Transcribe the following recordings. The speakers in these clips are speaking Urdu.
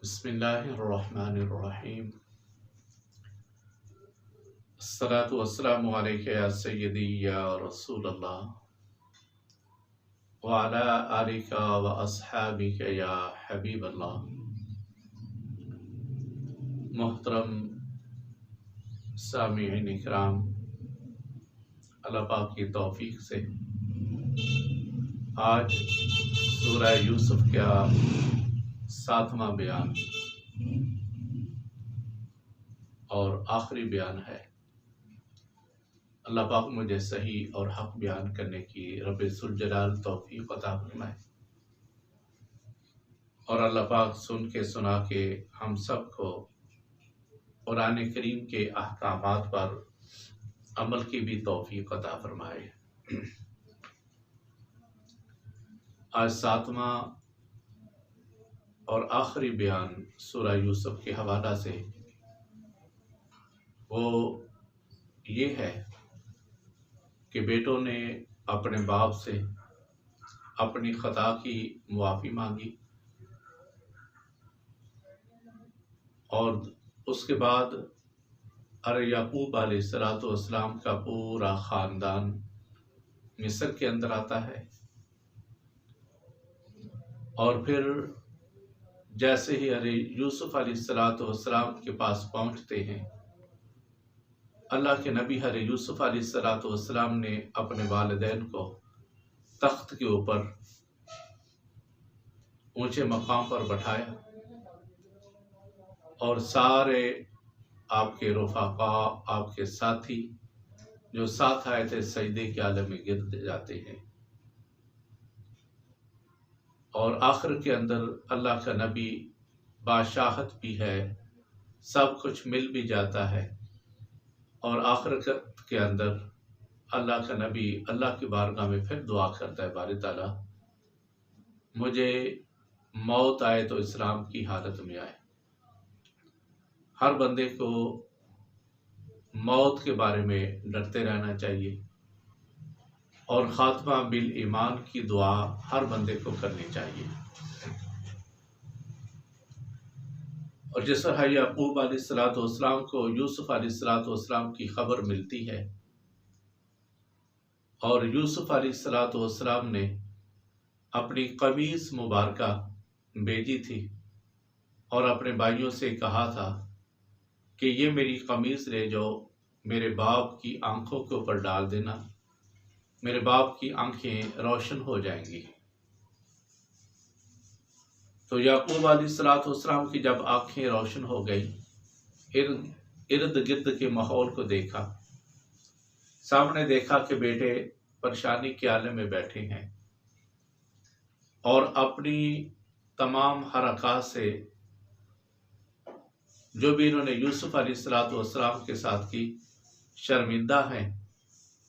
بسم اللہ الرحمن الرحیم الصلاۃ والسلام علیک یا سیدی یا رسول اللہ وعلی آلک و اصحابک یا حبیب اللہ۔ محترم سامعین اکرام، اللہ پاک کی توفیق سے آج سورہ یوسف کا 7واں بیان اور آخری بیان ہے۔ اللہ پاک مجھے صحیح اور حق بیان کرنے کی رب ذوالجلال توفیق عطا فرمائے، اور اللہ پاک سن کے سنا کے ہم سب کو قرآن کریم کے احکامات پر عمل کی بھی توفیق عطا فرمائے۔ آج 7واں اور آخری بیان سورہ یوسف کے حوالہ سے وہ یہ ہے کہ بیٹوں نے اپنے باپ سے اپنی خطا کی معافی مانگی، اور اس کے بعد یعقوب علیہ السلام کا پورا خاندان مصر کے اندر آتا ہے، اور پھر جیسے ہی یوسف علیہ السلام کے پاس پہنچتے ہیں، اللہ کے نبی یوسف علیہ السلام نے اپنے والدین کو تخت کے اوپر اونچے مقام پر بٹھایا، اور سارے آپ کے رفقاء، آپ کے ساتھی جو ساتھ آئے تھے سجدے کے عالم میں گر جاتے ہیں، اور آخر کے اندر اللہ کا نبی بادشاہت بھی ہے، سب کچھ مل بھی جاتا ہے، اور آخر کے اندر اللہ کا نبی اللہ کی بارگاہ میں پھر دعا کرتا ہے، باری تعالیٰ مجھے موت آئے تو اسلام کی حالت میں آئے۔ ہر بندے کو موت کے بارے میں ڈرتے رہنا چاہیے، اور خاتمہ بالایمان کی دعا ہر بندے کو کرنی چاہیے۔ اور جس طرح یعقوب علیہ السلام کو یوسف علیہ السلام کی خبر ملتی ہے، اور یوسف علیہ السلام نے اپنی قمیص مبارکہ بھیجی تھی اور اپنے بھائیوں سے کہا تھا کہ یہ میری قمیص لے جاؤ، میرے باپ کی آنکھوں کے اوپر ڈال دینا، میرے باپ کی آنکھیں روشن ہو جائیں گی۔ تو یعقوب علیہ السلام کی جب آنکھیں روشن ہو گئی، ارد گرد کے ماحول کو دیکھا، سامنے دیکھا کہ بیٹے پریشانی کے عالم میں بیٹھے ہیں، اور اپنی تمام حرکات سے جو بھی انہوں نے یوسف علیہ السلام کے ساتھ کی شرمندہ ہیں،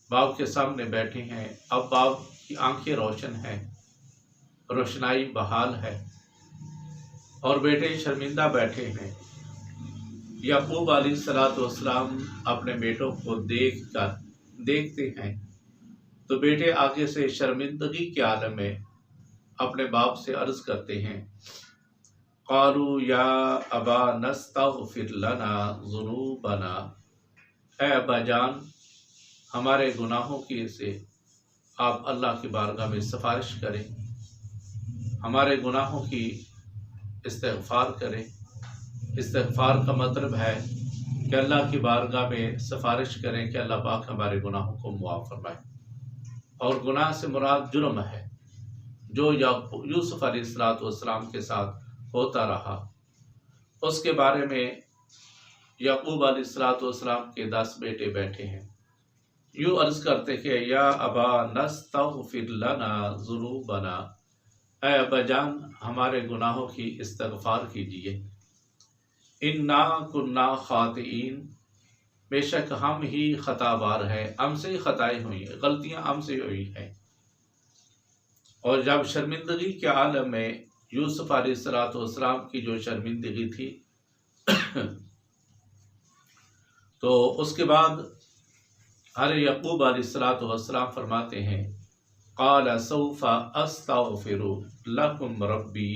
باپ کے سامنے بیٹھے ہیں، اب باپ کی آنکھیں روشن ہیں، روشنائی بحال ہے، اور بیٹے شرمندہ بیٹھے ہیں۔ یعقوب علیہ السلام اپنے بیٹوں کو دیکھتے ہیں تو بیٹے آگے سے شرمندگی کے عالم میں اپنے باپ سے عرض کرتے ہیں، قالوا یا ابا نستغفر لنا ذنوبنا، اے ابا جان ہمارے گناہوں کی سے آپ اللہ کی بارگاہ میں سفارش کریں، ہمارے گناہوں کی استغفار کریں۔ استغفار کا مطلب ہے کہ اللہ کی بارگاہ میں سفارش کریں کہ اللہ پاک ہمارے گناہوں کو معاف فرمائے، اور گناہ سے مراد جرم ہے جو یوسف علیہ السلام کے ساتھ ہوتا رہا۔ اس کے بارے میں یعقوب علیہ السلام کے 10 بیٹے بیٹھے ہیں، یوں عرض کرتے کہ یا ابا نستغفر لنا ذنوبنا، اے ابا جان ہمارے گناہوں کی استغفار کیجیے، انا کنا خاطئین، بے شک ہم ہی خطا بار ہیں، ہم سے ہی خطائیں ہوئی ہیں، غلطیاں ہم سے ہوئی ہیں۔ اور جب شرمندگی کے عالم میں یوسف علیہ السلام کی جو شرمندگی تھی تو اس کے بعد یعقوب علیہ السلام فرماتے ہیں، قال سوف استغفر لکم ربی،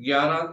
11,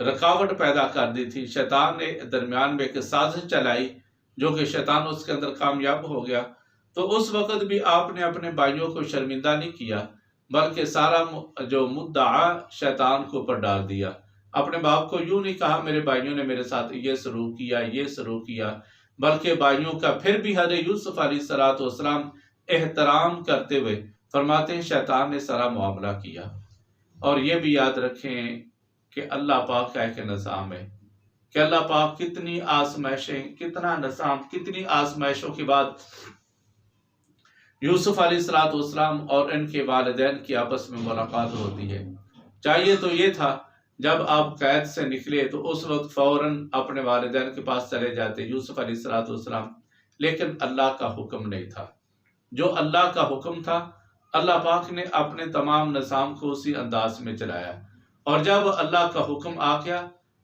رکاوٹ پیدا کر دی تھی، شیطان نے درمیان میں ایک سازش چلائی جو کہ شیطان اس کے اندر کامیاب ہو گیا، تو اس وقت بھی آپ نے اپنے بھائیوں کو شرمندہ نہیں کیا، بلکہ سارا جو مدعا شیطان کو اوپر ڈال دیا۔ اپنے باپ کو یوں نہیں کہا میرے بھائیوں نے میرے ساتھ یہ سلوک کیا، یہ سلوک کیا، بلکہ بھائیوں کا پھر بھی حضرت یوسف علیہ السلام احترام کرتے ہوئے فرماتے ہیں شیطان نے سارا معاملہ کیا۔ اور یہ بھی یاد رکھیں کہ اللہ پاک کا ایک نظام ہے کہ اللہ پاک کتنی آزمائشیں، کتنا نظام، کتنی آزمائشوں کے بعد یوسف علیہ السلام اور ان کے والدین کی آپس میں ملاقات ہوتی ہے۔ چاہیے تو یہ تھا جب آپ قید سے نکلے تو اس وقت فوراً اپنے والدین کے پاس چلے جاتے یوسف علیہ السلام، لیکن اللہ کا حکم نہیں تھا۔ جو اللہ کا حکم تھا اللہ پاک نے اپنے تمام نظام کو اسی انداز میں چلایا، اور جب اللہ کا حکم آ گیا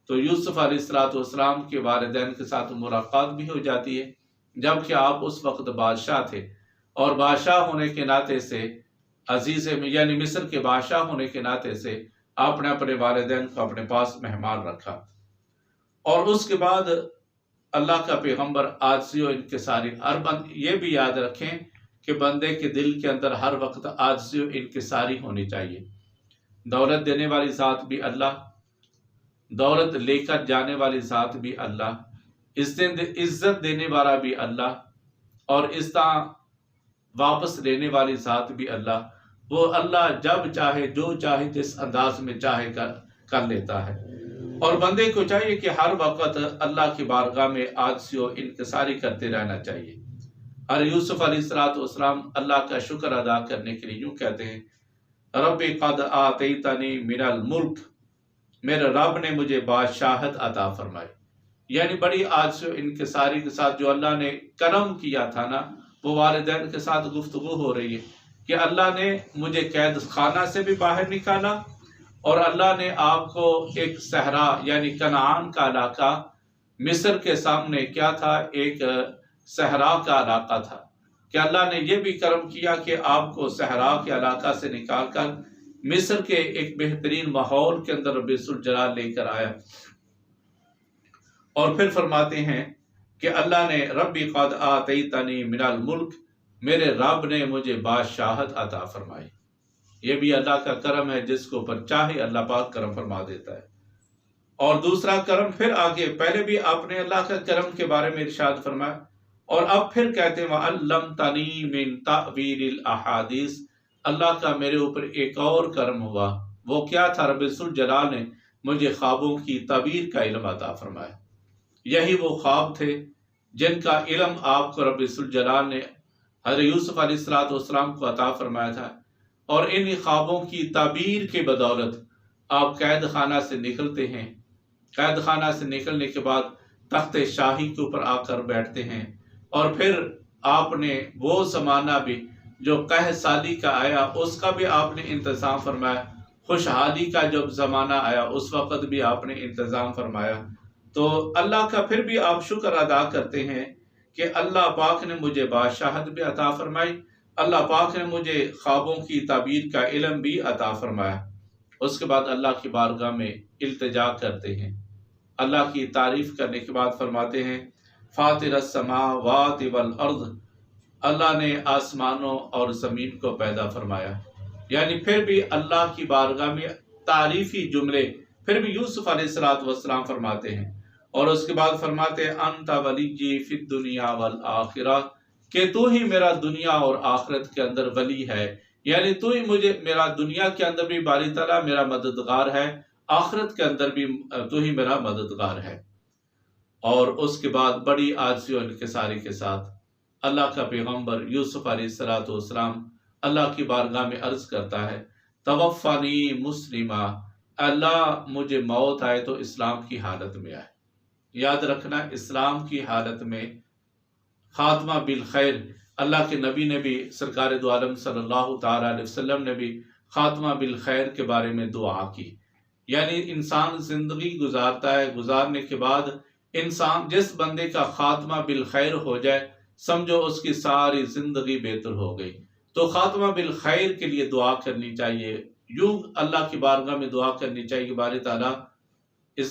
تو یوسف علیہ السلام کے والدین کے ساتھ ملاقات بھی ہو جاتی ہے، جبکہ آپ اس وقت بادشاہ تھے، اور بادشاہ ہونے کے ناطے سے عزیز یعنی مصر کے بادشاہ ہونے کے ناطے سے آپ نے اپنے والدین کو اپنے پاس مہمان رکھا۔ اور اس کے بعد اللہ کا پیغمبر عاجزی و انکساری، یہ بھی یاد رکھیں کہ بندے کے دل کے اندر ہر وقت عاجزی و انکساری ہونی چاہیے۔ دولت دینے والی ذات بھی اللہ، دولت لے کر جانے والی ذات بھی اللہ، عزت دینے والا بھی اللہ، اور عزت واپس لینے والی ذات بھی اللہ۔ وہ اللہ جب چاہے جو چاہے جس انداز میں چاہے کر لیتا ہے، اور بندے کو چاہیے کہ ہر وقت اللہ کی بارگاہ میں عاجزی و انکساری کرتے رہنا چاہیے۔ اور یوسف علیہ السلام اللہ کا شکر ادا کرنے کے لیے یوں کہتے ہیں رب قد آتیتنی من الملک، میرے رب نے مجھے بادشاہت عطا فرمائی۔ یعنی بڑی عاجزی و انکساری کے ساتھ جو اللہ نے کرم کیا تھا نا، وہ والدین کے ساتھ گفتگو ہو رہی ہے کہ اللہ نے مجھے قید خانہ سے بھی باہر نکالا، اور اللہ نے آپ کو ایک صحرا یعنی کنعان کا علاقہ، مصر کے سامنے کیا تھا، ایک صحرا کا علاقہ تھا، کہ اللہ نے یہ بھی کرم کیا کہ آپ کو صحرا کے علاقہ سے نکال کر مصر کے ایک بہترین ماحول کے اندر رب ذوالجلال لے کر آیا۔ اور پھر فرماتے ہیں کہ اللہ نے رب قد آتیتنی من الملک، میرے رب نے مجھے بادشاہت عطا فرمائی۔ یہ بھی اللہ کا کرم ہے، جس کو پر چاہے اللہ پاک کرم فرما دیتا ہے۔ اور دوسرا کرم پھر آگے، پہلے بھی آپ نے اللہ کا کرم کے بارے میں ارشاد فرمایا، اور اب پھر کہتے ہیں وَعَلَّمْتَنِي مِن تَأْوِيلِ الْأَحَادِيثِ، اللہ کا میرے اوپر ایک اور کرم ہوا، وہ کیا تھا؟ رب ذوالجلال نے مجھے خوابوں کی تعبیر کا علم عطا فرمایا۔ یہی وہ خواب تھے جن کا علم آپ کو رب ذوالجلال نے حضرت یوسف علیہ السلام کو عطا فرمایا تھا، اور ان خوابوں کی تعبیر کے بدولت آپ قید خانہ سے نکلتے ہیں۔ قید خانہ سے نکلنے کے بعد تخت شاہی کے اوپر آ کر بیٹھتے ہیں، اور پھر آپ نے وہ زمانہ بھی جو قحط سالی کا آیا اس کا بھی آپ نے انتظام فرمایا، خوشحالی کا جب زمانہ آیا اس وقت بھی آپ نے انتظام فرمایا۔ تو اللہ کا پھر بھی آپ شکر ادا کرتے ہیں کہ اللہ پاک نے مجھے بادشاہت بھی عطا فرمائی، اللہ پاک نے مجھے خوابوں کی تعبیر کا علم بھی عطا فرمایا۔ اس کے بعد اللہ کی بارگاہ میں التجا کرتے ہیں، اللہ کی تعریف کرنے کے بعد فرماتے ہیں فاطر السماوات والارض، اللہ نے آسمانوں اور زمین کو پیدا فرمایا۔ یعنی پھر بھی اللہ کی بارگاہ میں تعریفی جملے پھر بھی یوسف علیہ السلام فرماتے ہیں، اور اس کے بعد فرماتے ہیں انت ولی فی الدنیا والآخرہ، کہ تو ہی میرا دنیا اور آخرت کے اندر ولی ہے، یعنی تو ہی مجھے میرا دنیا کے اندر بھی باری تعالیٰ میرا مددگار ہے، آخرت کے اندر بھی تو ہی میرا مددگار ہے۔ اور اس کے بعد بڑی عاجزی و انکساری کے ساتھ اللہ کا پیغمبر یوسف علیہ السلام اللہ کی بارگاہ میں عرض کرتا ہے توفانی مسلمہ، اللہ مجھے موت آئے تو اسلام کی حالت میں آئے۔ یاد رکھنا اسلام کی حالت میں خاتمہ بالخیر، اللہ کے نبی نے بھی، سرکار دو عالم صلی اللہ تعالیٰ علیہ وسلم نے بھی خاتمہ بالخیر کے بارے میں دعا کی۔ یعنی انسان زندگی گزارتا ہے، گزارنے کے بعد انسان جس بندے کا خاتمہ بالخیر ہو جائے سمجھو اس کی ساری زندگی بہتر ہو گئی۔ تو خاتمہ بالخیر کے لیے دعا کرنی چاہیے، یوں اللہ کی بارگاہ میں دعا کرنی چاہیے کہ باری تعالیٰ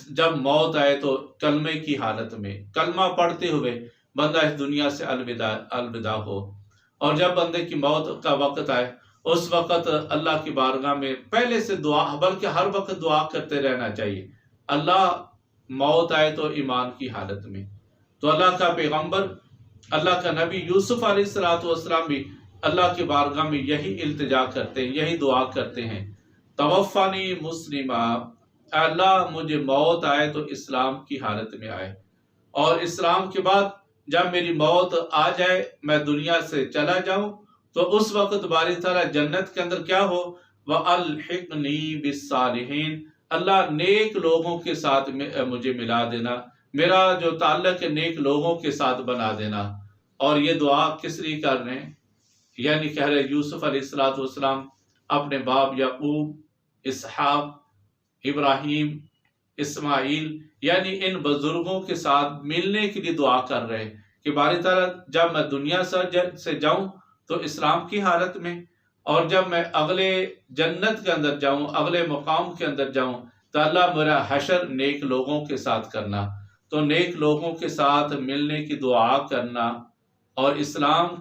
جب موت آئے تو کلمے کی حالت میں کلمہ پڑھتے ہوئے بندہ اس دنیا سے الوداع ہو، اور جب بندے کی موت کا وقت آئے اس وقت اللہ کی بارگاہ میں پہلے سے دعا، بلکہ ہر وقت دعا کرتے رہنا چاہیے۔ اللہ موت آئے تو ایمان کی حالت میں، تو اللہ کا پیغمبر، اللہ کا نبی یوسف علیہ السلام بھی اللہ کی بارگاہ میں یہی التجا کرتے ہیں، یہی دعا کرتے ہیں، توفانی مسلمہ، اللہ مجھے موت آئے تو اسلام کی حالت میں آئے، اور اسلام کے بعد جب میری موت آ جائے، میں دنیا سے چلا جاؤں، تو اس وقت باری تعالیٰ جنت کے اندر کیا ہو، وَأَلْحِقْنِي بِالصَّالِحِينَ، اللہ نیک لوگوں کے ساتھ مجھے ملا دینا، میرا جو تعلق ہے نیک لوگوں کے ساتھ بنا دینا۔ اور یہ دعا کس لیے کر رہے ہیں؟ یعنی کہہ رہے یوسف علیہ السلام اپنے باپ یعقوب، اسحاق، ابراہیم، اسماعیل، یعنی ان بزرگوں کے ساتھ ملنے کے لیے دعا کر رہے ہیں کہ باری تعالیٰ جب میں دنیا سے جاؤں تو اسلام کی حالت میں، اور جب میں اگلے جنت کے اندر جاؤں، اگلے مقام کے اندر جاؤں، تو اللہ میرا حشر نیک لوگوں کے ساتھ کرنا۔ تو نیک لوگوں کے ساتھ ملنے کی دعا کرنا اور اسلام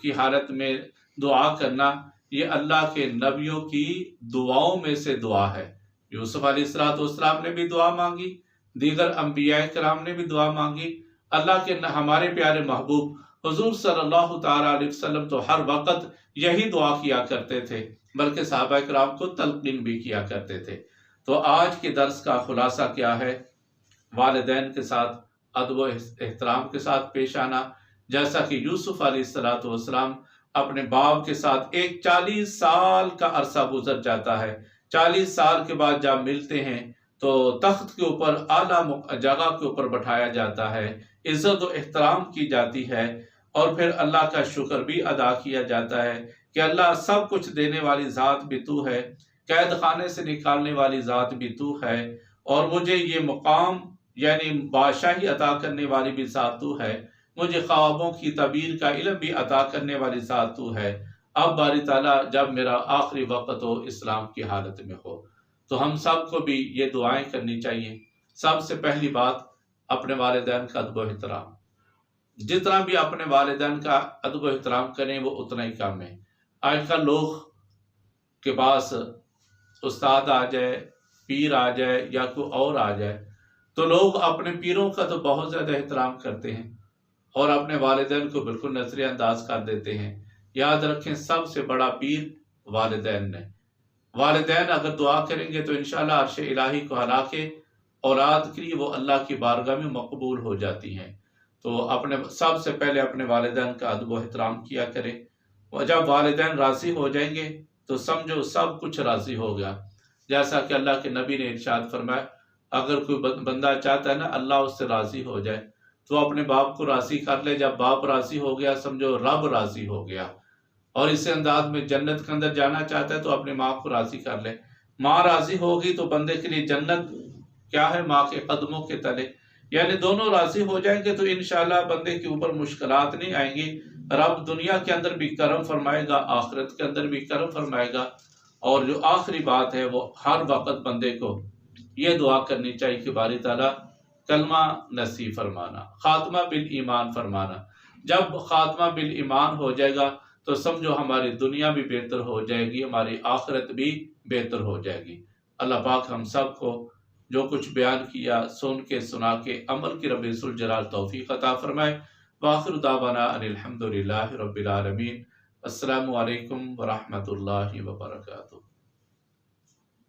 کی حالت میں دعا کرنا، یہ اللہ کے نبیوں کی دعاؤں میں سے دعا ہے۔ یوسف علیہ السلام نے بھی دعا مانگی، دیگر انبیاء کرام نے بھی دعا مانگی، اللہ کے ہمارے پیارے محبوب حضور صلی اللہ تعالیٰ علیہ وسلم تو ہر وقت یہی دعا کیا کرتے تھے، بلکہ صحابہ کرام کو تلقین بھی کیا کرتے تھے۔ تو آج کے درس کا خلاصہ کیا ہے؟ والدین کے ساتھ ادب و احترام کے ساتھ پیش آنا، جیسا کہ یوسف علیہ السلام اپنے باپ کے ساتھ ایک 40 سال کا عرصہ گزر جاتا ہے، 40 سال کے بعد جب ملتے ہیں تو تخت کے اوپر اعلیٰ جگہ کے اوپر بٹھایا جاتا ہے، عزت و احترام کی جاتی ہے، اور پھر اللہ کا شکر بھی ادا کیا جاتا ہے کہ اللہ سب کچھ دینے والی ذات بھی تو ہے، قید خانے سے نکالنے والی ذات بھی تو ہے، اور مجھے یہ مقام یعنی بادشاہی عطا کرنے والی بھی ذات تو ہے، مجھے خوابوں کی تعبیر کا علم بھی عطا کرنے والی ذات تو ہے۔ اب باری تعالیٰ جب میرا آخری وقت ہو، اسلام کی حالت میں ہو، تو ہم سب کو بھی یہ دعائیں کرنی چاہیے۔ سب سے پہلی بات، اپنے والدین کا ادب و احترام، جتنا بھی اپنے والدین کا ادب و احترام کریں وہ اتنا ہی کم ہے۔ آج کل لوگ کے پاس استاد آ جائے، پیر آ جائے یا کوئی اور آ جائے تو لوگ اپنے پیروں کا تو بہت زیادہ احترام کرتے ہیں اور اپنے والدین کو بالکل نظر انداز کر دیتے ہیں۔ یاد رکھیں، سب سے بڑا پیر والدین نے۔ والدین اگر دعا کریں گے تو انشاءاللہ عرش الہی کو ہلا کے اولاد کے لیے وہ اللہ کی بارگاہ میں مقبول ہو جاتی ہیں۔ تو سب سے پہلے اپنے والدین کا ادب و احترام کیا کریں، اور جب والدین راضی ہو جائیں گے تو سمجھو سب کچھ راضی ہو گیا۔ جیسا کہ اللہ کے نبی نے ارشاد فرمایا، اگر کوئی بندہ چاہتا ہے نا اللہ اس سے راضی ہو جائے تو اپنے باپ کو راضی کر لے، جب باپ راضی ہو گیا سمجھو رب راضی ہو گیا۔ اور اسی انداز میں جنت کے اندر جانا چاہتا ہے تو اپنی ماں کو راضی کر لے، ماں راضی ہوگی تو بندے کے لیے جنت کیا ہے؟ ماں کے قدموں کے تلے۔ یعنی دونوں راضی ہو جائیں گے تو انشاءاللہ بندے کے اوپر مشکلات نہیں آئیں گی، رب دنیا کے اندر بھی کرم فرمائے گا، آخرت کے اندر بھی کرم فرمائے گا۔ اور جو آخری بات ہے وہ ہر وقت بندے کو یہ دعا کرنی چاہیے کہ باری تعالیٰ کلمہ نصیب فرمانا، خاتمہ بالایمان فرمانا۔ جب خاتمہ بالایمان ہو جائے گا تو سمجھو ہماری دنیا بھی بہتر ہو جائے گی، ہماری آخرت بھی بہتر ہو جائے گی۔ اللہ پاک ہم سب کو جو کچھ بیان کیا، سن کے سنا کے عمل کی رب ذوالجلال توفیق عطا فرمائے۔ وآخر دعوانا ان الحمدللہ رب العالمین۔ السلام علیکم ورحمۃ اللہ وبرکاتہ۔